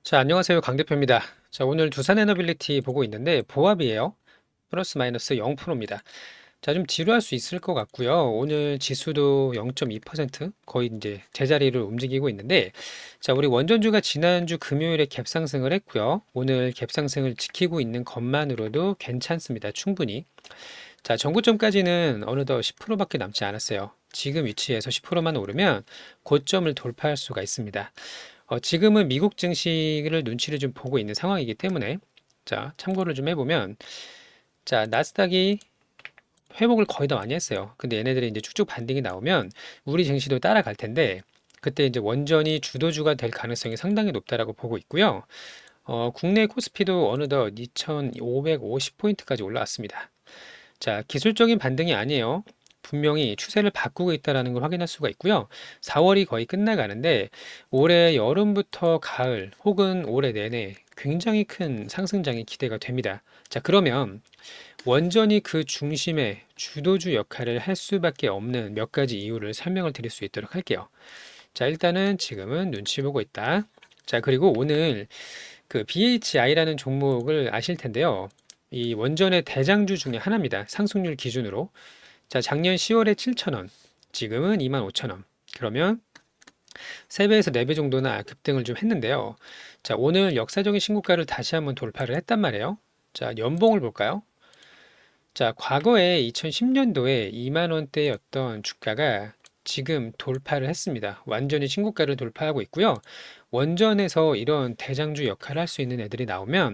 자, 안녕하세요. 강 대표입니다. 자, 오늘 두산 에너빌리티 보고 있는데 보합이에요. 플러스 마이너스 0%입니다. 자, 좀 지루할 수 있을 것 같고요. 오늘 지수도 0.2% 거의 이제 제자리를 움직이고 있는데, 자, 우리 원전주가 지난주 금요일에 갭상승을 했고요. 오늘 갭상승을 지키고 있는 것만으로도 괜찮습니다. 충분히. 자, 전고점까지는 어느덧 10%밖에 남지 않았어요. 지금 위치에서 10%만 오르면 고점을 돌파할 수가 있습니다. 지금은 미국 증시를 눈치를 좀 보고 있는 상황이기 때문에 자, 참고를 좀 해보면 자, 나스닥이 회복을 거의 다 많이 했어요. 근데 얘네들이 이제 쭉쭉 반등이 나오면 우리 증시도 따라갈 텐데 그때 이제 원전이 주도주가 될 가능성이 상당히 높다라고 보고 있고요. 국내 코스피도 어느덧 2,550포인트까지 올라왔습니다. 자, 기술적인 반등이 아니에요. 분명히 추세를 바꾸고 있다는 걸 확인할 수가 있고요. 4월이 거의 끝나가는데 올해 여름부터 가을 혹은 올해 내내 굉장히 큰 상승장이 기대가 됩니다. 자, 그러면 원전이 그 중심의 주도주 역할을 할 수밖에 없는 몇 가지 이유를 설명을 드릴 수 있도록 할게요. 자, 일단은 지금은 눈치 보고 있다. 자, 그리고 오늘 그 BHI라는 종목을 아실 텐데요. 이 원전의 대장주 중에 하나입니다. 상승률 기준으로. 자, 작년 10월에 7,000원, 지금은 25,000원. 그러면 3배에서 4배 정도나 급등을 좀 했는데요. 자, 오늘 역사적인 신고가를 다시 한번 돌파를 했단 말이에요. 자, 연봉을 볼까요? 자, 과거에 2010년도에 2만 원대였던 주가가 지금 돌파를 했습니다. 완전히 신고가를 돌파하고 있고요. 원전에서 이런 대장주 역할을 할 수 있는 애들이 나오면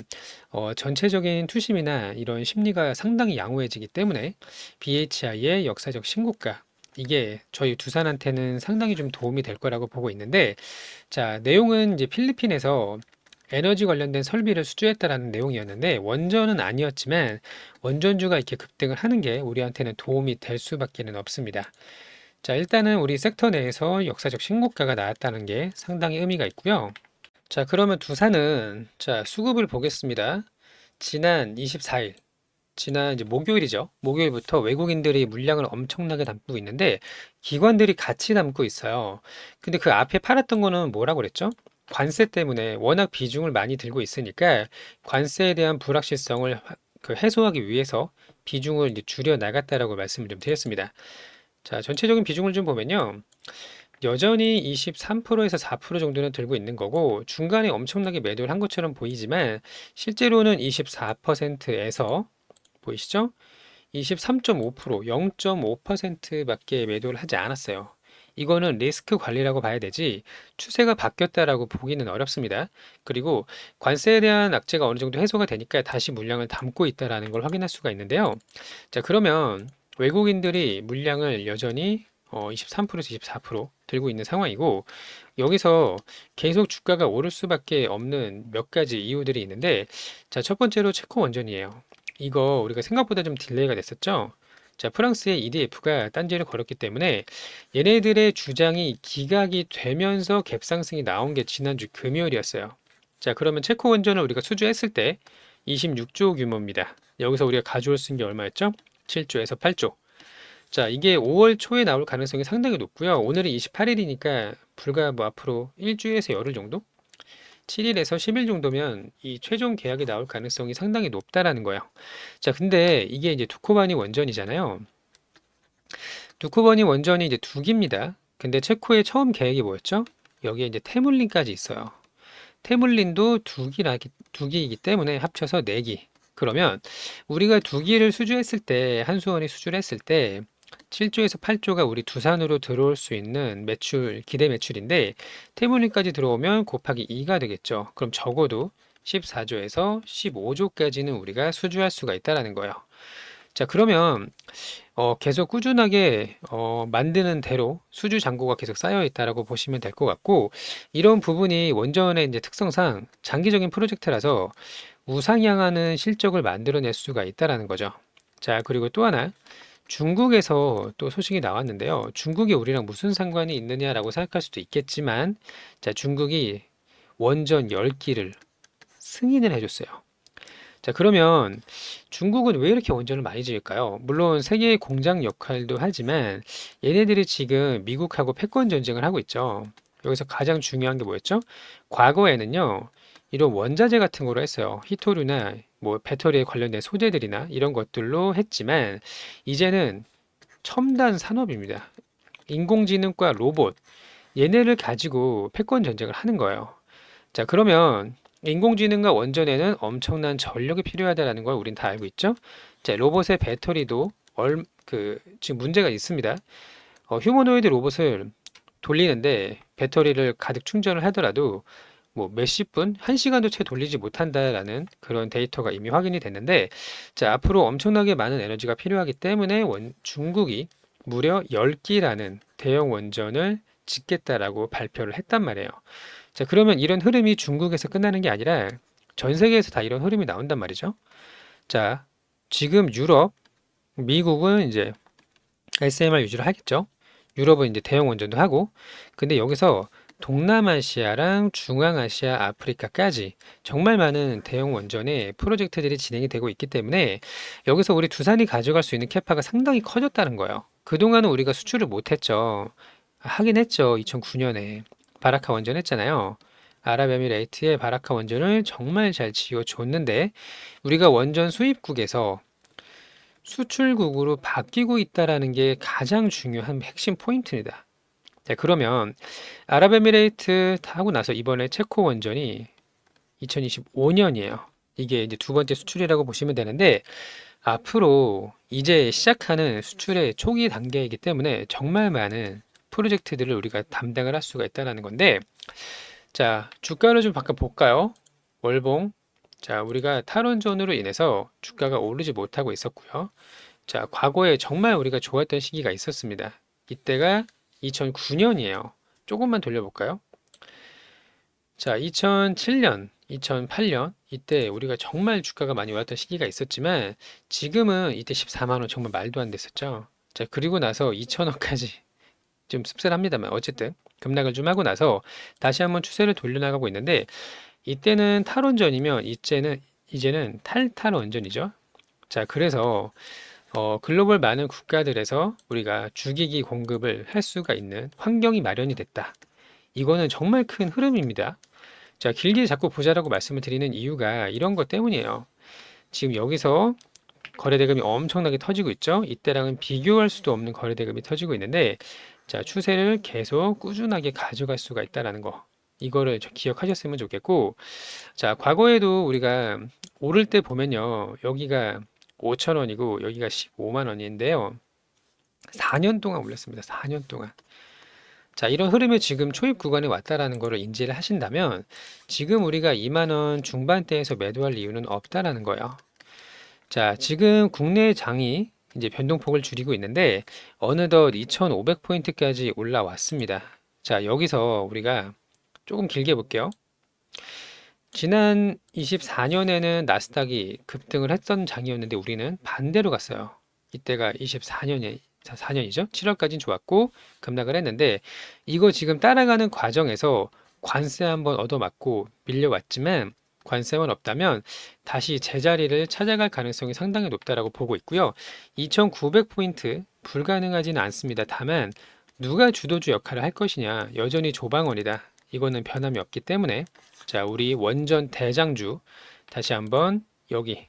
전체적인 투심이나 이런 심리가 상당히 양호해지기 때문에 BHI의 역사적 신고가 이게 저희 두산한테는 상당히 좀 도움이 될 거라고 보고 있는데 자, 내용은 이제 필리핀에서 에너지 관련된 설비를 수주했다라는 내용이었는데 원전은 아니었지만 원전주가 이렇게 급등을 하는 게 우리한테는 도움이 될 수밖에는 없습니다. 자, 일단은 우리 섹터 내에서 역사적 신고가가 나왔다는 게 상당히 의미가 있고요. 자, 그러면 두산은 자, 수급을 보겠습니다. 지난 24일, 지난 이제 목요일이죠. 목요일부터 외국인들이 물량을 엄청나게 담고 있는데 기관들이 같이 담고 있어요. 근데 그 앞에 팔았던 거는 뭐라고 그랬죠? 관세 때문에 워낙 비중을 많이 들고 있으니까 관세에 대한 불확실성을 그 해소하기 위해서 비중을 이제 줄여 나갔다라고 말씀을 좀 드렸습니다. 자, 전체적인 비중을 좀 보면요. 여전히 23%에서 4% 정도는 들고 있는 거고 중간에 엄청나게 매도를 한 것처럼 보이지만 실제로는 24%에서 보이시죠? 23.5%, 0.5%밖에 매도를 하지 않았어요. 이거는 리스크 관리라고 봐야 되지 추세가 바뀌었다라고 보기는 어렵습니다. 그리고 관세에 대한 악재가 어느 정도 해소가 되니까 다시 물량을 담고 있다라는 걸 확인할 수가 있는데요. 자, 그러면 외국인들이 물량을 여전히 23%에서 24% 들고 있는 상황이고 여기서 계속 주가가 오를 수밖에 없는 몇 가지 이유들이 있는데 자, 첫 번째로 체코 원전이에요. 이거 우리가 생각보다 좀 딜레이가 됐었죠. 자, 프랑스의 EDF가 딴지를 걸었기 때문에 얘네들의 주장이 기각이 되면서 갭상승이 나온 게 지난주 금요일이었어요. 자, 그러면 체코 원전을 우리가 수주했을 때 26조 규모입니다. 여기서 우리가 가져올 수 있는 게 얼마였죠? 7조에서 8조. 자, 이게 5월 초에 나올 가능성이 상당히 높고요. 오늘이 28일이니까 불과 뭐 앞으로 일주일에서 열흘 정도? 7일에서 10일 정도면 이 최종 계약이 나올 가능성이 상당히 높다라는 거예요. 자, 근데 이게 이제 두코바니 원전이잖아요. 두코바니 원전이 이제 두 기입니다. 근데 체코의 처음 계획이 뭐였죠? 여기에 이제 테물린까지 있어요. 테물린도 두 기이기 때문에 합쳐서 네 기. 그러면 우리가 두 기를 수주했을 때 한수원이 수주를 했을 때 7조에서 8조가 우리 두산으로 들어올 수 있는 매출, 기대 매출인데 테물린까지 들어오면 곱하기 2가 되겠죠. 그럼 적어도 14조에서 15조까지는 우리가 수주할 수가 있다라는 거예요. 자, 그러면 계속 꾸준하게 만드는 대로 수주 잔고가 계속 쌓여 있다라고 보시면 될 것 같고 이런 부분이 원전의 이제 특성상 장기적인 프로젝트라서 우상향하는 실적을 만들어낼 수가 있다라는 거죠. 자, 그리고 또 하나 중국에서 또 소식이 나왔는데요. 중국이 우리랑 무슨 상관이 있느냐라고 생각할 수도 있겠지만 자, 중국이 원전 10기를 승인을 해줬어요. 자, 그러면 중국은 왜 이렇게 원전을 많이 지을까요? 물론 세계의 공장 역할도 하지만 얘네들이 지금 미국하고 패권 전쟁을 하고 있죠. 여기서 가장 중요한 게 뭐였죠? 과거에는요, 이런 원자재 같은 거로 했어요. 히토류나 뭐 배터리에 관련된 소재들이나 이런 것들로 했지만 이제는 첨단 산업입니다. 인공지능과 로봇, 얘네를 가지고 패권 전쟁을 하는 거예요. 자, 그러면 인공지능과 원전에는 엄청난 전력이 필요하다는 걸 우린 다 알고 있죠? 자, 로봇의 배터리도 지금 문제가 있습니다. 휴머노이드 로봇을 돌리는데 배터리를 가득 충전을 하더라도 뭐 몇십 분, 한 시간도 채 돌리지 못한다라는 그런 데이터가 이미 확인이 됐는데, 자, 앞으로 엄청나게 많은 에너지가 필요하기 때문에 중국이 무려 10기라는 대형 원전을 짓겠다라고 발표를 했단 말이에요. 자, 그러면 이런 흐름이 중국에서 끝나는 게 아니라 전 세계에서 다 이런 흐름이 나온단 말이죠. 자, 지금 유럽, 미국은 이제 SMR 유지를 하겠죠. 유럽은 이제 대형 원전도 하고, 근데 여기서 동남아시아랑 중앙아시아, 아프리카까지 정말 많은 대형 원전의 프로젝트들이 진행이 되고 있기 때문에 여기서 우리 두산이 가져갈 수 있는 캐파가 상당히 커졌다는 거예요. 그동안은 우리가 수출을 못했죠. 하긴 했죠. 2009년에 바라카 원전 했잖아요. 아랍에미레이트의 바라카 원전을 정말 잘 지어줬는데 우리가 원전 수입국에서 수출국으로 바뀌고 있다라는 게 가장 중요한 핵심 포인트입니다. 자, 그러면 아랍에미레이트 다 하고 나서 이번에 체코 원전이 2025년이에요. 이게 이제 두 번째 수출이라고 보시면 되는데 앞으로 이제 시작하는 수출의 초기 단계이기 때문에 정말 많은 프로젝트들을 우리가 담당을 할 수가 있다는 건데 자, 주가를 좀 바꿔 볼까요? 월봉. 자, 우리가 탈원전으로 인해서 주가가 오르지 못하고 있었고요. 자, 과거에 정말 우리가 좋았던 시기가 있었습니다. 이때가 2009년이에요. 조금만 돌려볼까요? 자, 2007년, 2008년 이때 우리가 정말 주가가 많이 올랐던 시기가 있었지만 지금은 이때 14만 원 정말 말도 안 됐었죠. 자, 그리고 나서 2천원까지 좀 씁쓸합니다만 어쨌든 급락을 좀 하고 나서 다시 한번 추세를 돌려나가고 있는데 이때는 탈원전이면 이제는 탈탈원전이죠. 자, 그래서 글로벌 많은 국가들에서 우리가 주기기 공급을 할 수가 있는 환경이 마련이 됐다. 이거는 정말 큰 흐름입니다. 자, 길게 자꾸 보자라고 말씀을 드리는 이유가 이런 것 때문이에요. 지금 여기서 거래대금이 엄청나게 터지고 있죠. 이때랑은 비교할 수도 없는 거래대금이 터지고 있는데 자, 추세를 계속 꾸준하게 가져갈 수가 있다라는 거. 이거를 좀 기억하셨으면 좋겠고 자, 과거에도 우리가 오를 때 보면요. 여기가 5천 원이고 여기가 15만 원인데요. 4년 동안 올렸습니다. 4년 동안. 자, 이런 흐름이 지금 초입 구간에 왔다라는 거를 인지를 하신다면 지금 우리가 2만 원 중반대에서 매도할 이유는 없다라는 거예요. 자, 지금 국내 장이 이제 변동폭을 줄이고 있는데 어느덧 2,500포인트까지 올라왔습니다. 자, 여기서 우리가 조금 길게 볼게요. 지난 24년에는 나스닥이 급등을 했던 장이었는데 우리는 반대로 갔어요. 이때가 4년이죠. 7월까지는 좋았고 급락을 했는데 이거 지금 따라가는 과정에서 관세 한번 얻어맞고 밀려왔지만 관세만 없다면 다시 제자리를 찾아갈 가능성이 상당히 높다라고 보고 있고요. 2,900포인트 불가능하지는 않습니다. 다만 누가 주도주 역할을 할 것이냐 여전히 조방원이다. 이거는 변함이 없기 때문에 자, 우리 원전 대장주 다시 한번 여기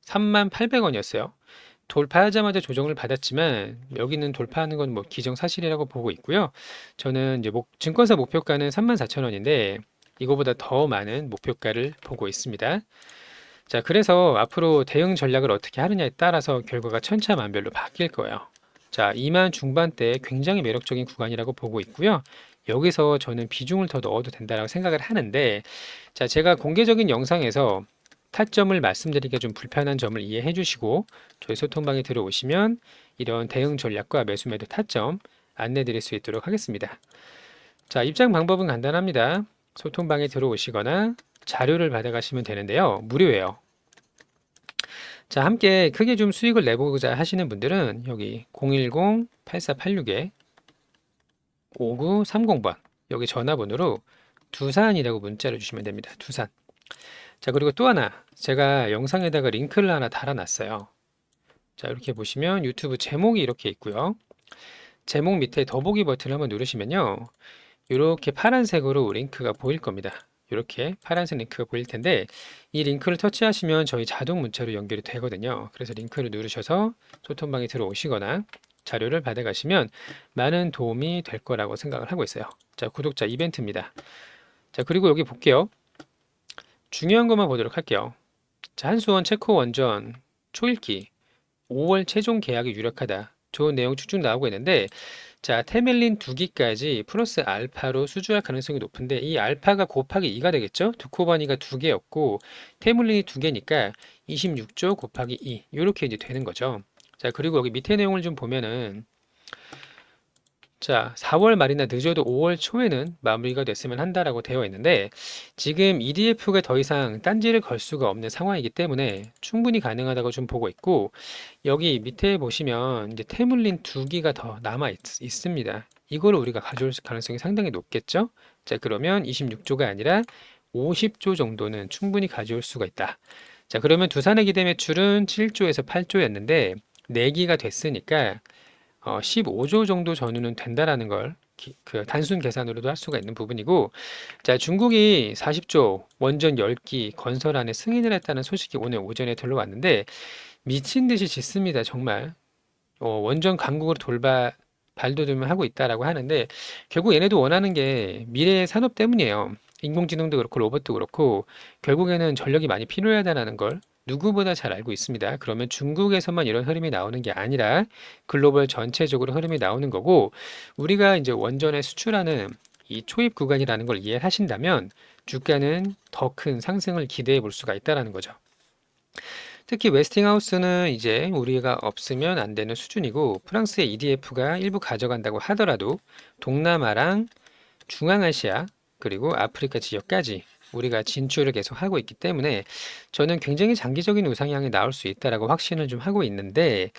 38,000원이었어요. 돌파하자마자 조정을 받았지만 여기는 돌파하는 건 뭐 기정사실이라고 보고 있고요. 저는 이제 증권사 목표가는 34,000원인데 이거보다 더 많은 목표가를 보고 있습니다. 자, 그래서 앞으로 대응 전략을 어떻게 하느냐에 따라서 결과가 천차만별로 바뀔 거예요. 자, 2만 중반대 굉장히 매력적인 구간이라고 보고 있고요. 여기서 저는 비중을 더 넣어도 된다고 생각을 하는데, 자, 제가 공개적인 영상에서 타점을 말씀드리기가 좀 불편한 점을 이해해 주시고, 저희 소통방에 들어오시면 이런 대응 전략과 매수 매도 타점 안내 드릴 수 있도록 하겠습니다. 자, 입장 방법은 간단합니다. 소통방에 들어오시거나 자료를 받아가시면 되는데요. 무료예요. 자, 함께 크게 좀 수익을 내보고자 하시는 분들은 여기 010-8486에 5930번 여기 전화번호로 두산이라고 문자를 주시면 됩니다. 두산. 자, 그리고 또 하나 제가 영상에다가 링크를 하나 달아놨어요. 자, 이렇게 보시면 유튜브 제목이 이렇게 있고요. 제목 밑에 더보기 버튼을 한번 누르시면요. 이렇게 파란색으로 링크가 보일 겁니다. 이렇게 파란색 링크가 보일 텐데 이 링크를 터치하시면 저희 자동 문자로 연결이 되거든요. 그래서 링크를 누르셔서 소통방에 들어오시거나 자료를 받아가시면 많은 도움이 될 거라고 생각을 하고 있어요. 자, 구독자 이벤트입니다. 자, 그리고 여기 볼게요. 중요한 것만 보도록 할게요. 자, 한수원 체코 원전 초읽기 5월 최종 계약이 유력하다. 좋은 내용 쭉쭉 나오고 있는데 자, 테밀린 2기까지 플러스 알파로 수주할 가능성이 높은데 이 알파가 곱하기 2가 되겠죠? 두코바니가 2개였고 테밀린이 2개니까 26조 곱하기 2 이렇게 이제 되는 거죠. 자, 그리고 여기 밑에 내용을 좀 보면은 자, 4월 말이나 늦어도 5월 초에는 마무리가 됐으면 한다라고 되어 있는데 지금 EDF가 더 이상 딴지를 걸 수가 없는 상황이기 때문에 충분히 가능하다고 좀 보고 있고 여기 밑에 보시면 이제 테물린 2기가 더 남아 있습니다. 이걸 우리가 가져올 가능성이 상당히 높겠죠? 자, 그러면 26조가 아니라 50조 정도는 충분히 가져올 수가 있다. 자, 그러면 두산의 기대 매출은 7조에서 8조였는데 4기가 됐으니까 15조 정도 전후는 된다라는 걸 그 단순 계산으로도 할 수가 있는 부분이고 자, 중국이 40조 원전 10기 건설안에 승인을 했다는 소식이 오늘 오전에 들려왔는데 미친 듯이 짓습니다. 정말 원전 강국으로 발돋움을 하고 있다라고 하는데 결국 얘네도 원하는 게 미래의 산업 때문이에요. 인공지능도 그렇고 로봇도 그렇고 결국에는 전력이 많이 필요하다는 걸 누구보다 잘 알고 있습니다. 그러면 중국에서만 이런 흐름이 나오는 게 아니라 글로벌 전체적으로 흐름이 나오는 거고 우리가 이제 원전에 수출하는 이 초입 구간이라는 걸 이해하신다면 주가는 더 큰 상승을 기대해 볼 수가 있다라는 거죠. 특히 웨스팅하우스는 이제 우리가 없으면 안 되는 수준이고 프랑스의 EDF가 일부 가져간다고 하더라도 동남아랑 중앙아시아 그리고 아프리카 지역까지 우리가 진출을 계속 하고 있기 때문에 저는 굉장히 장기적인 우상향이 나올 수 있다라고 확신을 좀 하고 있는데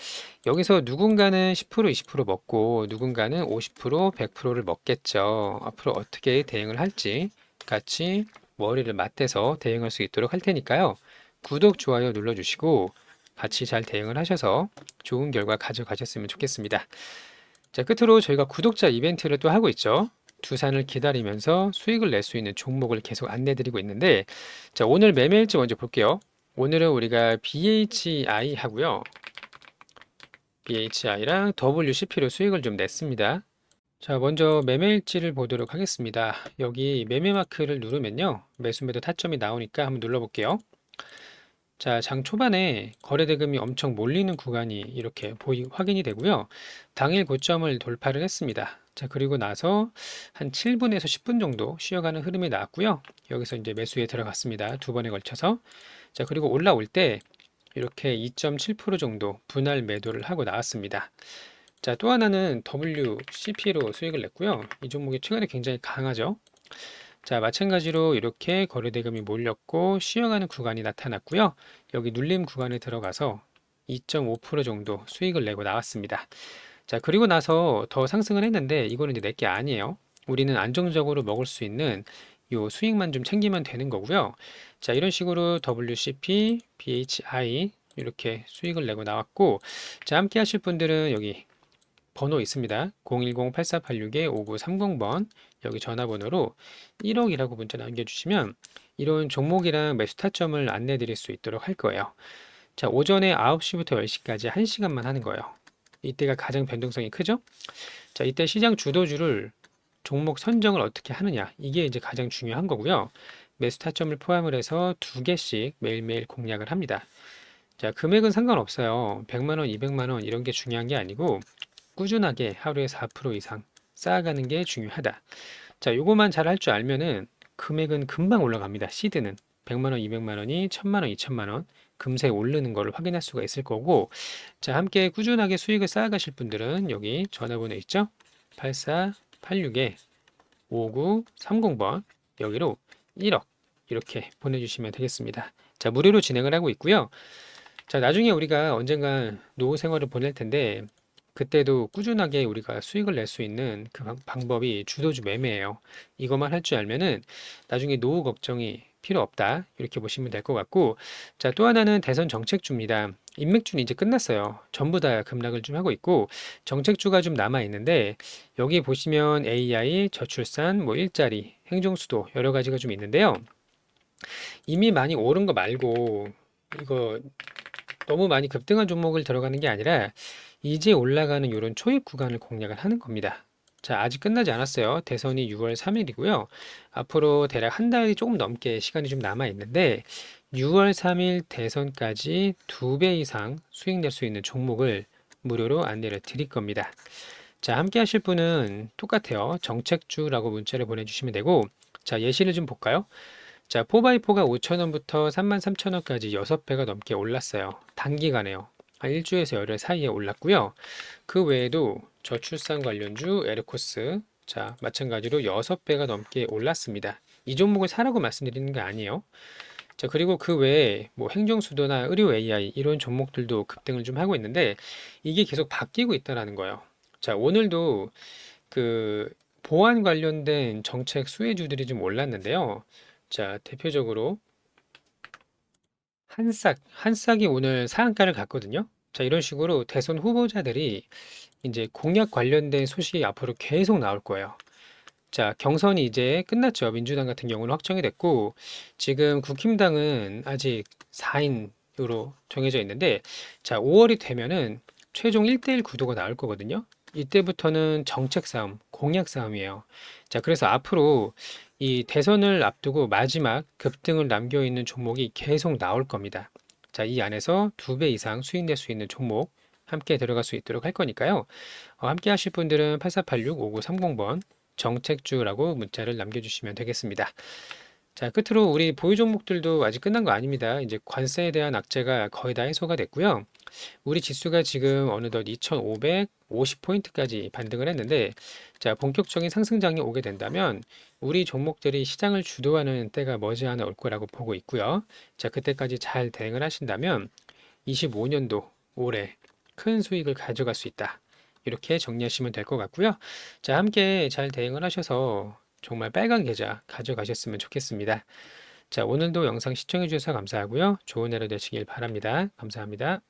여기서 누군가는 10% 20% 먹고 누군가는 50% 100%를 먹겠죠. 앞으로 어떻게 대응을 할지 같이 머리를 맞대서 대응할 수 있도록 할 테니까요. 구독, 좋아요 눌러주시고 같이 잘 대응을 하셔서 좋은 결과 가져가셨으면 좋겠습니다. 자, 끝으로 저희가 구독자 이벤트를 또 하고 있죠. 두산을 기다리면서 수익을 낼 수 있는 종목을 계속 안내드리고 있는데 자, 오늘 매매일지 먼저 볼게요. 오늘은 우리가 BHI 하고요. BHI랑 WCP로 수익을 좀 냈습니다. 자, 먼저 매매일지를 보도록 하겠습니다. 여기 매매 마크를 누르면요. 매수 매도 타점이 나오니까 한번 눌러볼게요. 자, 장 초반에 거래대금이 엄청 몰리는 구간이 이렇게 확인이 되고요. 당일 고점을 돌파를 했습니다. 자, 그리고 나서 한 7분에서 10분 정도 쉬어가는 흐름이 나왔고요. 여기서 이제 매수에 들어갔습니다. 두 번에 걸쳐서. 자, 그리고 올라올 때 이렇게 2.7% 정도 분할 매도를 하고 나왔습니다. 자, 또 하나는 WCP로 수익을 냈고요. 이 종목이 최근에 굉장히 강하죠. 자, 마찬가지로 이렇게 거래대금이 몰렸고 쉬어가는 구간이 나타났고요. 여기 눌림 구간에 들어가서 2.5% 정도 수익을 내고 나왔습니다. 자, 그리고 나서 더 상승을 했는데 이거는 이제 내게 아니에요. 우리는 안정적으로 먹을 수 있는 요 수익만 좀 챙기면 되는 거고요. 자, 이런 식으로 WCP, BHI 이렇게 수익을 내고 나왔고 자, 함께 하실 분들은 여기 번호 있습니다. 010-8486-5930번 여기 전화번호로 1억이라고 문자 남겨주시면 이런 종목이랑 매수 타점을 안내 드릴 수 있도록 할 거예요. 자, 오전에 9시부터 10시까지 1시간만 하는 거예요. 이때가 가장 변동성이 크죠? 자, 이때 시장 주도주를 종목 선정을 어떻게 하느냐 이게 이제 가장 중요한 거고요. 매수 타점을 포함을 해서 2개씩 매일매일 공략을 합니다. 자, 금액은 상관없어요. 100만 원, 200만 원 이런 게 중요한 게 아니고 꾸준하게 하루에 4% 이상 쌓아가는 게 중요하다. 자, 요거만 잘 할 줄 알면은 금액은 금방 올라갑니다. 시드는 100만 원, 200만 원이 1000만 원, 2000만 원 금세 오르는 걸 확인할 수가 있을 거고 자, 함께 꾸준하게 수익을 쌓아가실 분들은 여기 전화번호 있죠? 8486에 5930번 여기로 1억 이렇게 보내주시면 되겠습니다. 자, 무료로 진행을 하고 있고요. 자, 나중에 우리가 언젠간 노후 생활을 보낼 텐데 그때도 꾸준하게 우리가 수익을 낼 수 있는 그 방법이 주도주 매매예요. 이것만 할 줄 알면은 나중에 노후 걱정이 필요 없다. 이렇게 보시면 될 것 같고, 자, 또 하나는 대선 정책주입니다. 인맥주는 이제 끝났어요. 전부 다 급락을 좀 하고 있고 정책주가 좀 남아 있는데 여기 보시면 AI, 저출산, 뭐 일자리, 행정수도 여러 가지가 좀 있는데요. 이미 많이 오른 거 말고 이거 너무 많이 급등한 종목을 들어가는 게 아니라 이제 올라가는 이런 초입 구간을 공략을 하는 겁니다. 자, 아직 끝나지 않았어요. 대선이 6월 3일이고요. 앞으로 대략 한 달이 조금 넘게 시간이 좀 남아 있는데 6월 3일 대선까지 2배 이상 수익 낼 수 있는 종목을 무료로 안내를 드릴 겁니다. 자, 함께 하실 분은 똑같아요. 정책주라고 문자를 보내주시면 되고, 자, 예시를 좀 볼까요? 자, 4x4가 5,000원부터 33,000원까지 6배가 넘게 올랐어요. 단기간에요. 한 일주에서 열흘 사이에 올랐고요. 그 외에도 저출산 관련주 에르코스, 자, 마찬가지로 6배가 넘게 올랐습니다. 이 종목을 사라고 말씀드리는 게 아니에요. 자, 그리고 그 외에 뭐 행정수도나 의료 AI 이런 종목들도 급등을 좀 하고 있는데 이게 계속 바뀌고 있다라는 거예요. 자, 오늘도 그 보안 관련된 정책 수혜주들이 좀 올랐는데요. 자, 대표적으로 한싹이 오늘 상한가를 갔거든요. 자, 이런 식으로 대선 후보자들이 이제 공약 관련된 소식이 앞으로 계속 나올 거예요. 자, 경선이 이제 끝났죠. 민주당 같은 경우는 확정이 됐고, 지금 국힘당은 아직 4인으로 정해져 있는데, 자, 5월이 되면은 최종 1대1 구도가 나올 거거든요. 이때부터는 정책 싸움, 공약 싸움이에요. 자, 그래서 앞으로 이 대선을 앞두고 마지막 급등을 남겨 있는 종목이 계속 나올 겁니다. 자, 이 안에서 2배 이상 수익 낼 수 있는 종목 함께 들어갈 수 있도록 할 거니까요. 함께 하실 분들은 8486-5930번 정책주라고 문자를 남겨주시면 되겠습니다. 자, 끝으로 우리 보유 종목들도 아직 끝난 거 아닙니다. 이제 관세에 대한 악재가 거의 다 해소가 됐고요. 우리 지수가 지금 어느덧 2550포인트까지 반등을 했는데, 자, 본격적인 상승장이 오게 된다면 우리 종목들이 시장을 주도하는 때가 머지않아 올 거라고 보고 있고요. 자, 그때까지 잘 대응을 하신다면 25년도 올해 큰 수익을 가져갈 수 있다. 이렇게 정리하시면 될 것 같고요. 자, 함께 잘 대응을 하셔서 정말 빨간 계좌 가져가셨으면 좋겠습니다. 자, 오늘도 영상 시청해 주셔서 감사하고요. 좋은 하루 되시길 바랍니다. 감사합니다.